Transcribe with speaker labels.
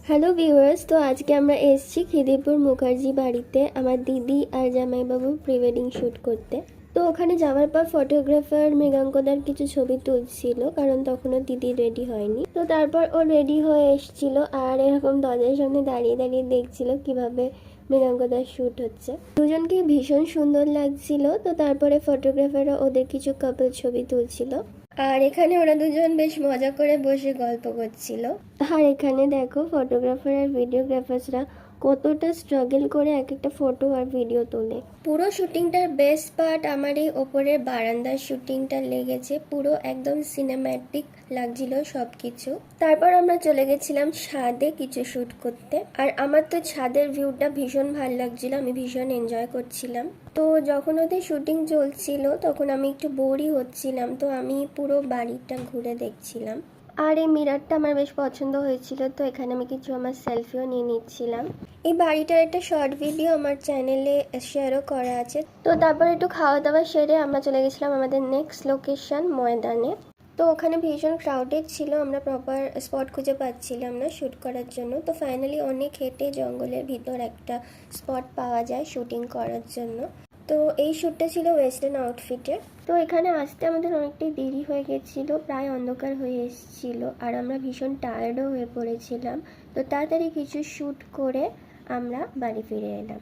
Speaker 1: Hello viewers, তো আজকে আমরা এসেছি খিদিরপুর মুখার্জি বাড়িতে আমার দিদি আর জামাইবাবুর প্রি ওয়েডিং শ্যুট করতে। তো ওখানে যাওয়ার পর ফটোগ্রাফার মৃগাঙ্কদার কিছু ছবি তুলছিল, কারণ তখনও দিদি রেডি হয়নি। তো তারপর ও রেডি হয়ে এসেছিল আর এরকম দরজার সামনে দাঁড়িয়ে দাঁড়িয়ে দেখছিল কিভাবে মৃগাঙ্কদার শ্যুট হচ্ছে। দুজনকে ভীষণ সুন্দর লাগছিল। তো তারপরে ফটোগ্রাফাররা ওদের কিছু কাপল ছবি তুলছিল আর এখানে ওরা দুজন বেশ মজা করে বসে গল্প করছিল। আর এখানে দেখো ফটোগ্রাফার আর ভিডিওগ্রাফার্সরা কতটা স্ট্রাগল করে এক একটা ফটো আর ভিডিও তোলে। পুরো শুটিংটার বেস্ট পার্ট আমার এই ওপরের বারান্দার শুটিংটা লেগেছে। পুরো একদম সিনেম্যাটিক লাগছিল সবকিছু। তারপর আমরা চলে গেছিলাম ছাদে কিছু শ্যুট করতে। আর আমার তো ছাদের ভিউটা ভীষণ ভালো লাগছিল, আমি ভীষণ এনজয় করছিলাম। তো যখন ওদের শুটিং চলছিল তখন আমি একটু বোরই হচ্ছিলাম, তো আমি পুরো বাড়িটা ঘুরে দেখছিলাম। আর এই মিররটা আমার বেশ পছন্দ হয়েছিল, তো এখানে আমি কিছু আমার সেলফিও নিয়ে নিচ্ছিলাম। এই বাড়িটার একটা শর্ট ভিডিও আমার চ্যানেলে শেয়ারও করা আছে। তো তারপর একটু খাওয়া দাওয়া সেরে আমরা চলে গেছিলাম আমাদের নেক্সট লোকেশন ময়দানে। তো ওখানে ভীষণ ক্রাউডেড ছিল, আমরা প্রপার স্পট খুঁজে পাচ্ছিলাম না শ্যুট করার জন্য। তো ফাইনালি অনেক হেঁটে জঙ্গলের ভিতর একটা স্পট পাওয়া যায় শ্যুটিং করার জন্য। তো এই শ্যুটটা ছিল ওয়েস্টার্ন আউটফিটের। তো এখানে আসতে আমাদের অনেকটাই দেরি হয়ে গেছিলো, প্রায় অন্ধকার হয়ে এসেছিল আর আমরা ভীষণ টায়ার্ডও হয়ে পড়েছিলাম। তো তাড়াতাড়ি কিছু শ্যুট করে আমরা বাড়ি ফিরে এলাম।